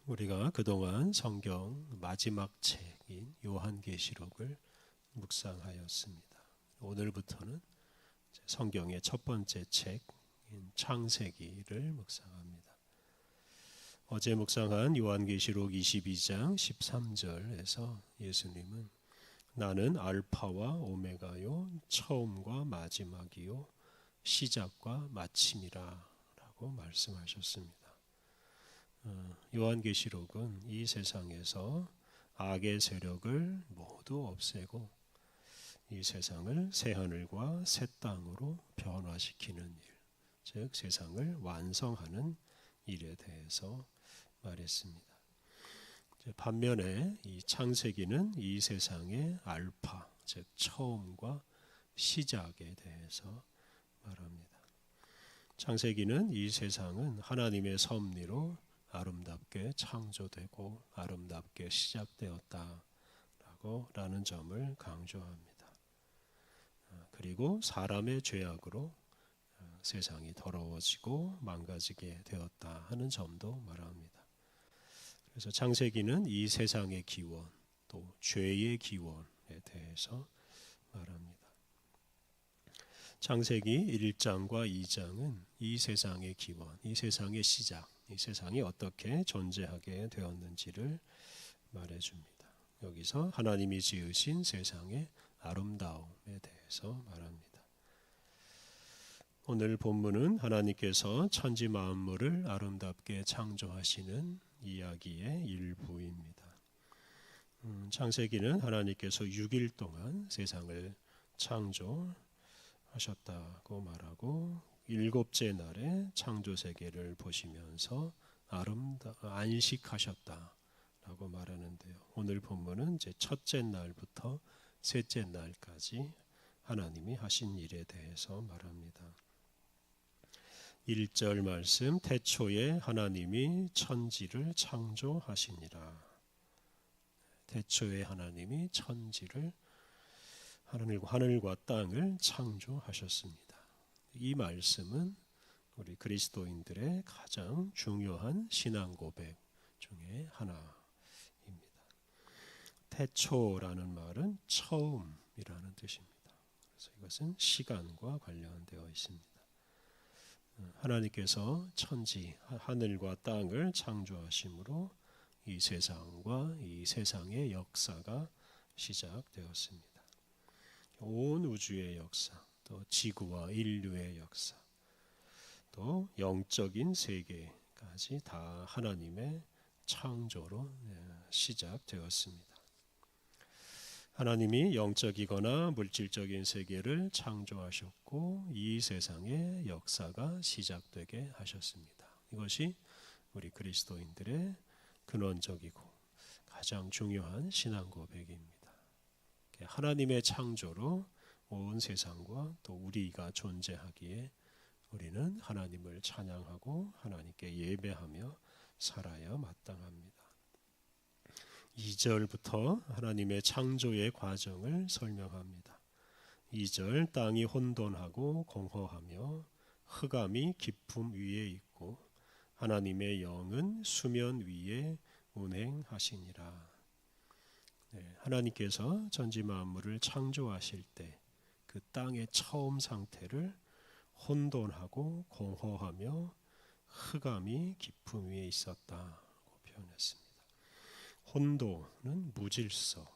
우리가 그동안 성경 마지막 책인 요한계시록을 묵상하였습니다. 오늘부터는 성경의 첫 번째 책인 창세기를 묵상합니다. 어제 묵상한 요한계시록 22장 13절에서 예수님은 나는 알파와 오메가요 처음과 마지막이요 시작과 마침이라 라고 말씀하셨습니다. 요한계시록은 이 세상에서 악의 세력을 모두 없애고 이 세상을 새하늘과 새 땅으로 변화시키는 일, 즉 세상을 완성하는 일에 대해서 말했습니다. 반면에 이 창세기는 이 세상의 알파, 즉 처음과 시작에 대해서 말합니다. 창세기는 이 세상은 하나님의 섭리로 아름답게 창조되고 아름답게 시작되었다라는 점을 강조합니다. 그리고 사람의 죄악으로 세상이 더러워지고 망가지게 되었다 하는 점도 말합니다. 그래서 창세기는 이 세상의 기원, 또 죄의 기원에 대해서 말합니다. 창세기 1장과 2장은 이 세상의 기원, 이 세상의 시작, 이 세상이 어떻게 존재하게 되었는지를 말해줍니다. 여기서 하나님이 지으신 세상의 아름다움에 대해서 말합니다. 오늘 본문은 하나님께서 천지 만물을 아름답게 창조하시는 이야기의 일부입니다. 창세기는 하나님께서 6일 동안 세상을 창조하셨다고 말하고 일곱째 날에 창조 세계를 보시면서 안식하셨다라고 말하는데요. 오늘 본문은 이제 첫째 날부터 셋째 날까지 하나님이 하신 일에 대해서 말합니다. 1절 말씀, 태초에 하나님이 천지를 창조하시니라. 태초에 하나님이 천지를 하늘과 땅을 창조하셨습니다. 이 말씀은 우리 그리스도인들의 가장 중요한 신앙 고백 중에 하나입니다. 태초라는 말은 처음이라는 뜻입니다. 그래서 이것은 시간과 관련되어 있습니다. 하나님께서 천지, 하늘과 땅을 창조하심으로 이 세상과 이 세상의 역사가 시작되었습니다. 온 우주의 역사, 또 지구와 인류의 역사, 또 영적인 세계까지 다 하나님의 창조로 시작되었습니다. 하나님이 영적이거나 물질적인 세계를 창조하셨고 이 세상의 역사가 시작되게 하셨습니다. 이것이 우리 그리스도인들의 근원적이고 가장 중요한 신앙 고백입니다. 하나님의 창조로 온 세상과 또 우리가 존재하기에 우리는 하나님을 찬양하고 하나님께 예배하며 살아야 마땅합니다. 2절부터 하나님의 창조의 과정을 설명합니다. 2절, 땅이 혼돈하고 공허하며 흑암이 깊음 위에 있고 하나님의 영은 수면 위에 운행하시니라. 하나님께서 천지 만물을 창조하실 때 그 땅의 처음 상태를 혼돈하고 공허하며 흑암이 깊음 위에 있었다고 표현했습니다. 혼돈은 무질서입니다.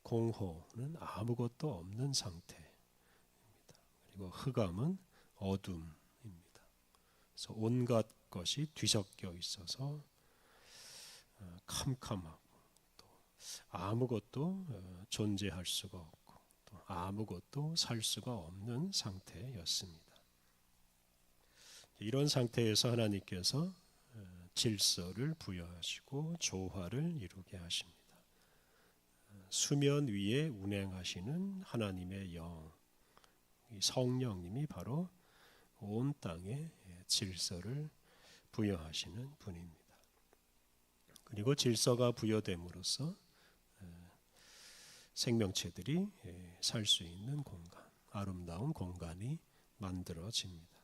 공허는 아무것도 없는 상태입니다. 그리고 흑암은 어둠입니다. 그래서 온갖 것이 뒤섞여 있어서 캄캄하고 또 아무것도 존재할 수가 없고 또 아무것도 살 수가 없는 상태였습니다. 이런 상태에서 하나님께서 질서를 부여하시고 조화를 이루게 하십니다. 수면 위에 운행하시는 하나님의 영, 성령님이 바로 온 땅에 질서를 부여하시는 분입니다. 그리고 질서가 부여됨으로써 생명체들이 살 수 있는 공간, 아름다운 공간이 만들어집니다.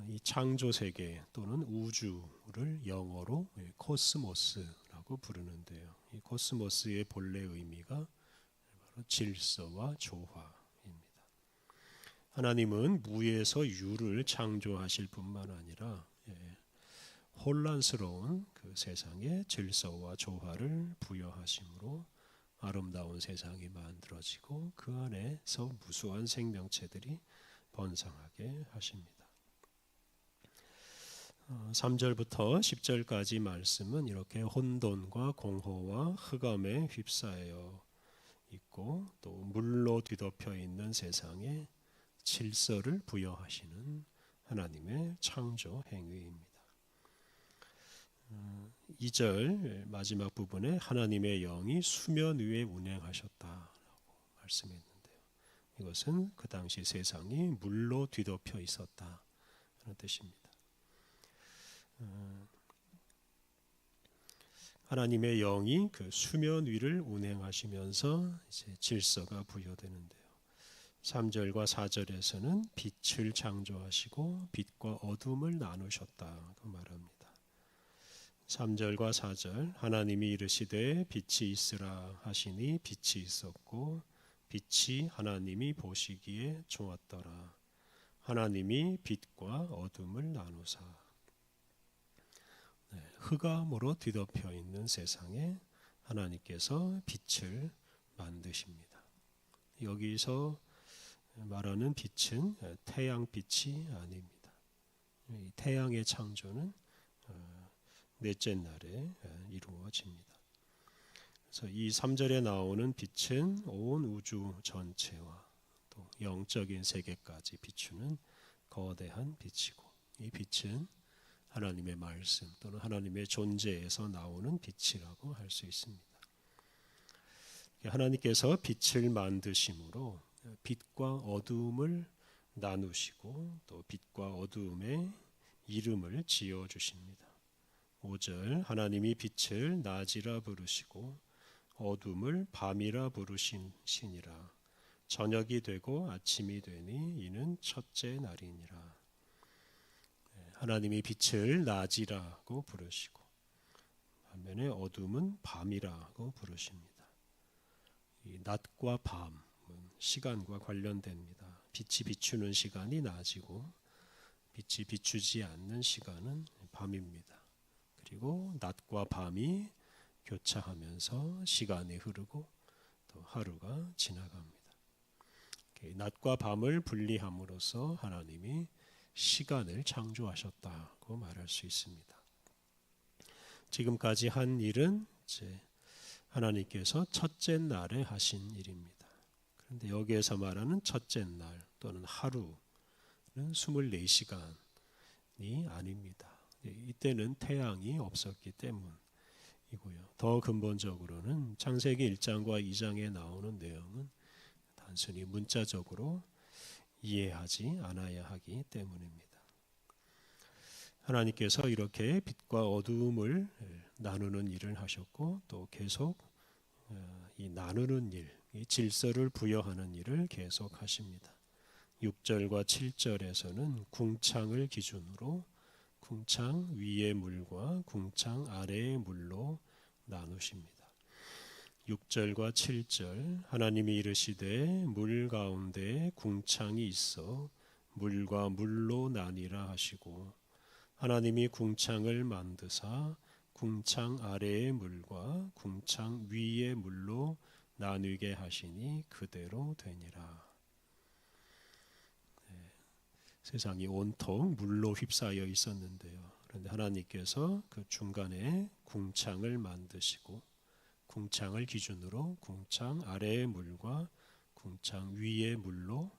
이 창조 세계 또는 우주를 영어로 코스모스라고 부르는데요. 이 코스모스의 본래 의미가 바로 질서와 조화입니다. 하나님은 무에서 유를 창조하실 뿐만 아니라 혼란스러운 그 세상에 질서와 조화를 부여하심으로 아름다운 세상이 만들어지고 그 안에서 무수한 생명체들이 번성하게 하십니다. 3절부터 10절까지 말씀은 이렇게 혼돈과 공허와 흑암에 휩싸여 있고 또 물로 뒤덮여 있는 세상에 질서를 부여하시는 하나님의 창조 행위입니다. 2절 마지막 부분에 하나님의 영이 수면 위에 운행하셨다라고 말씀했는데요. 이것은 그 당시 세상이 물로 뒤덮여 있었다는 뜻입니다. 하나님의 영이 그 수면 위를 운행하시면서 이제 질서가 부여되는데요. 3절과 4절에서는 빛을 창조하시고 빛과 어둠을 나누셨다고 말합니다. 3절과 4절 하나님이 이르시되 빛이 있으라 하시니 빛이 있었고 빛이 하나님이 보시기에 좋았더라. 하나님이 빛과 어둠을 나누사. 흑암으로 뒤덮여 있는 세상에 하나님께서 빛을 만드십니다. 여기서 말하는 빛은 태양빛이 아닙니다. 이 태양의 창조는 넷째 날에 이루어집니다. 그래서 이 3절에 나오는 빛은 온 우주 전체와 또 영적인 세계까지 비추는 거대한 빛이고 이 빛은 하나님의 말씀 또는 하나님의 존재에서 나오는 빛이라고 할 수 있습니다. 하나님께서 빛을 만드심으로 빛과 어두움을 나누시고 또 빛과 어두움의 이름을 지어 주십니다. 5절 하나님이 빛을 낮이라 부르시고 어둠을 밤이라 부르시니라. 저녁이 되고 아침이 되니 이는 첫째 날이니라. 하나님이 빛을 낮이라고 부르시고 반면에 어둠은 밤이라고 부르십니다. 이 낮과 밤은 시간과 관련됩니다. 빛이 비추는 시간이 낮이고 빛이 비추지 않는 시간은 밤입니다. 그리고 낮과 밤이 교차하면서 시간이 흐르고 또 하루가 지나갑니다. 낮과 밤을 분리함으로써 하나님이 시간을 창조하셨다고 말할 수 있습니다. 지금까지 한 일은 이제 하나님께서 첫째 날에 하신 일입니다. 그런데 여기에서 말하는 첫째 날 또는 하루는 24시간이 아닙니다. 이때는 태양이 없었기 때문이고요. 더 근본적으로는 창세기 1장과 2장에 나오는 내용은 단순히 문자적으로 이해하지 않아야 하기 때문입니다. 하나님께서 이렇게 빛과 어두움을 나누는 일을 하셨고 또 계속 이 나누는 일, 이 질서를 부여하는 일을 계속 하십니다. 6절과 7절에서는 궁창을 기준으로 궁창 위의 물과 궁창 아래의 물로 나누십니다. 6절과 7절 하나님이 이르시되 물 가운데 궁창이 있어 물과 물로 나뉘라 하시고 하나님이 궁창을 만드사 궁창 아래의 물과 궁창 위의 물로 나누게 하시니 그대로 되니라. 세상이 온통 물로 휩싸여 있었는데요. 그런데 하나님께서 그 중간에 궁창을 만드시고 궁창을 기준으로 궁창 아래의 물과 궁창 위의 물로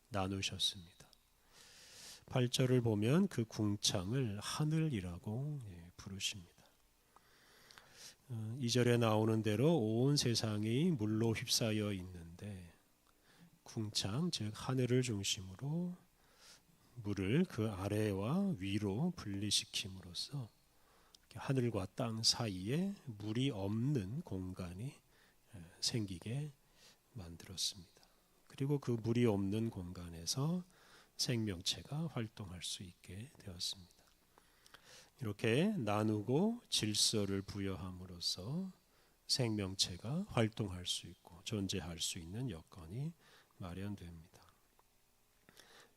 나누셨습니다. 8절을 보면 그 궁창을 하늘이라고 부르십니다. 2절에 나오는 대로 온 세상이 물로 휩싸여 있는데 궁창 즉 하늘을 중심으로 물을 그 아래와 위로 분리시킴으로써 하늘과 땅 사이에 물이 없는 공간이 생기게 만들었습니다. 그리고 그 물이 없는 공간에서 생명체가 활동할 수 있게 되었습니다. 이렇게 나누고 질서를 부여함으로써 생명체가 활동할 수 있고 존재할 수 있는 여건이 마련됩니다.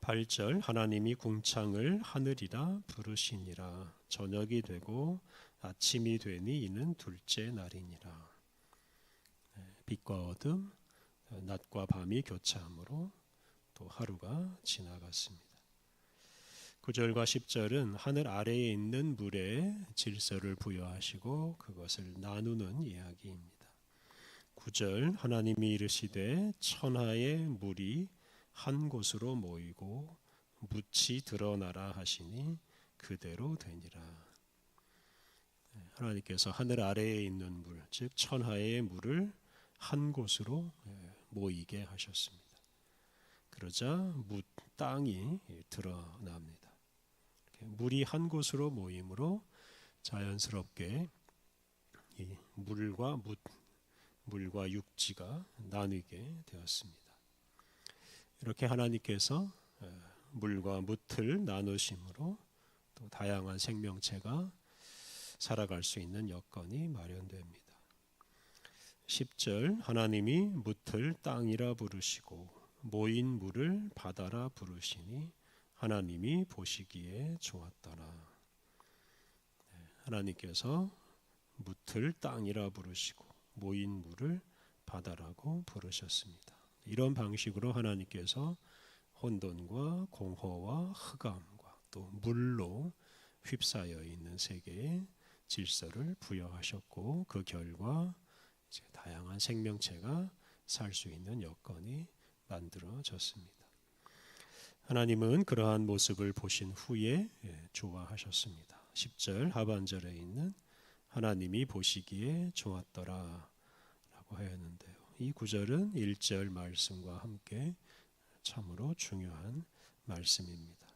8절 하나님이 궁창을 하늘이라 부르시니라. 저녁이 되고 아침이 되니 이는 둘째 날이니라. 빛과 어둠, 낮과 밤이 교차함으로 또 하루가 지나갔습니다. 9절과 10절은 하늘 아래에 있는 물에 질서를 부여하시고 그것을 나누는 이야기입니다. 9절 하나님이 이르시되 천하의 물이 한 곳으로 모이고 묻이 드러나라 하시니 그대로 되니라. 하나님께서 하늘 아래에 있는 물, 즉 천하의 물을 한 곳으로 모이게 하셨습니다. 그러자 땅이 드러납니다. 물이 한 곳으로 모임으로 자연스럽게 이 물과 육지가 나뉘게 되었습니다. 이렇게 하나님께서 물과 묻을 나누심으로 또 다양한 생명체가 살아갈 수 있는 여건이 마련됩니다. 10절 하나님이 묻을 땅이라 부르시고 모인 물을 바다라 부르시니 하나님이 보시기에 좋았더라. 하나님께서 묻을 땅이라 부르시고 모인 물을 바다라고 부르셨습니다. 이런 방식으로 하나님께서 혼돈과 공허와 흑암과 또 물로 휩싸여 있는 세계에 질서를 부여하셨고 그 결과 이제 다양한 생명체가 살 수 있는 여건이 만들어졌습니다. 하나님은 그러한 모습을 보신 후에 좋아하셨습니다. 10절 하반절에 있는 하나님이 보시기에 좋았더라 라고 하였는데요. 이 구절은 1절 말씀과 함께 참으로 중요한 말씀입니다.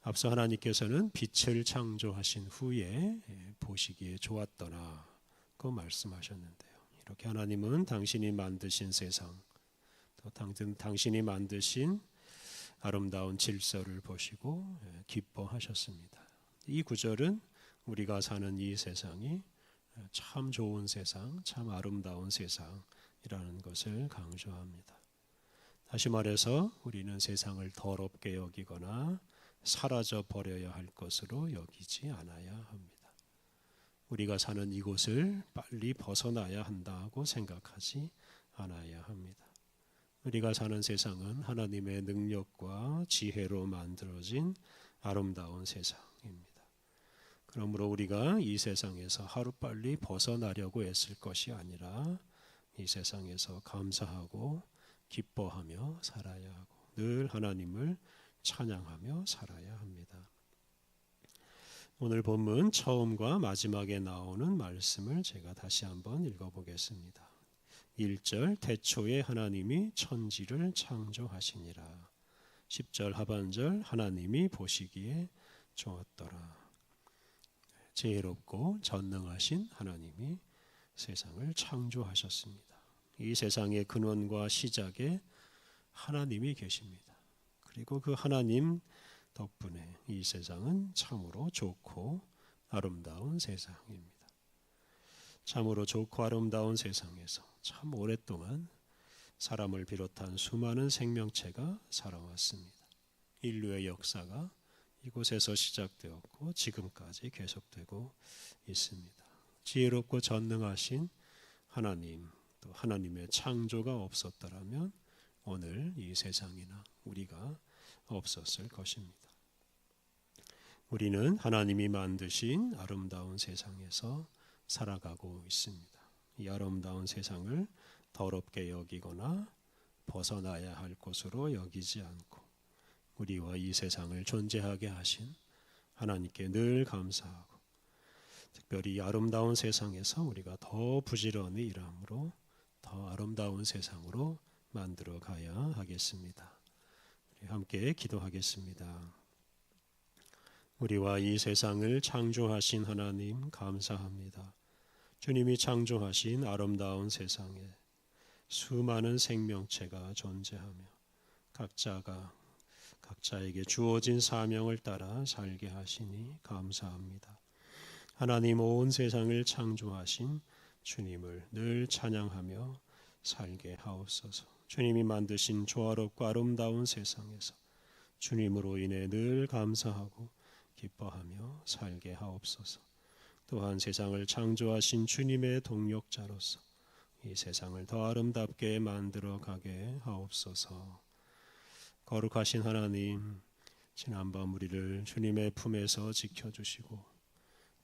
앞서 하나님께서는 빛을 창조하신 후에 보시기에 좋았더라고 말씀하셨는데요. 이렇게 하나님은 당신이 만드신 세상, 또 당신이 만드신 아름다운 질서를 보시고 기뻐하셨습니다. 이 구절은 우리가 사는 이 세상이 참 좋은 세상, 참 아름다운 세상이라는 것을 강조합니다. 다시 말해서 우리는 세상을 더럽게 여기거나 사라져 버려야 할 것으로 여기지 않아야 합니다. 우리가 사는 이곳을 빨리 벗어나야 한다고 생각하지 않아야 합니다. 우리가 사는 세상은 하나님의 능력과 지혜로 만들어진 아름다운 세상입니다. 그러므로 우리가 이 세상에서 하루빨리 벗어나려고 애쓸 것이 아니라 이 세상에서 감사하고 기뻐하며 살아야 하고 늘 하나님을 찬양하며 살아야 합니다. 오늘 본문 처음과 마지막에 나오는 말씀을 제가 다시 한번 읽어보겠습니다. 1절 태초에 하나님이 천지를 창조하시니라. 10절 하반절 하나님이 보시기에 좋았더라. 지혜롭고 전능하신 하나님이 세상을 창조하셨습니다. 이 세상의 근원과 시작에 하나님이 계십니다. 그리고 그 하나님 덕분에 이 세상은 참으로 좋고 아름다운 세상입니다. 참으로 좋고 아름다운 세상에서 참 오랫동안 사람을 비롯한 수많은 생명체가 살아왔습니다. 인류의 역사가 이곳에서 시작되었고 지금까지 계속되고 있습니다. 지혜롭고 전능하신 하나님, 또 하나님의 창조가 없었더라면 오늘 이 세상이나 우리가 없었을 것입니다. 우리는 하나님이 만드신 아름다운 세상에서 살아가고 있습니다. 이 아름다운 세상을 더럽게 여기거나 벗어나야 할 곳으로 여기지 않고 우리와 이 세상을 존재하게 하신 하나님께 늘 감사하고 특별히 이 아름다운 세상에서 우리가 더 부지런히 일함으로 더 아름다운 세상으로 만들어 가야 하겠습니다. 우리 함께 기도하겠습니다. 우리와 이 세상을 창조하신 하나님 감사합니다. 주님이 창조하신 아름다운 세상에 수많은 생명체가 존재하며 각자가 각자에게 주어진 사명을 따라 살게 하시니 감사합니다. 하나님 온 세상을 창조하신 주님을 늘 찬양하며 살게 하옵소서. 주님이 만드신 조화롭고 아름다운 세상에서 주님으로 인해 늘 감사하고 기뻐하며 살게 하옵소서. 또한 세상을 창조하신 주님의 동력자로서 이 세상을 더 아름답게 만들어 가게 하옵소서. 거룩하신 하나님, 지난밤 우리를 주님의 품에서 지켜주시고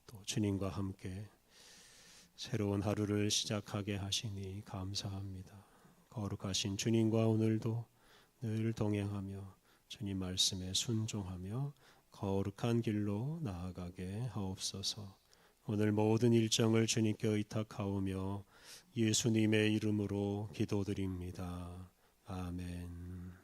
또 주님과 함께 새로운 하루를 시작하게 하시니 감사합니다. 거룩하신 주님과 오늘도 늘 동행하며 주님 말씀에 순종하며 거룩한 길로 나아가게 하옵소서. 오늘 모든 일정을 주님께 의탁하오며 예수님의 이름으로 기도드립니다. 아멘.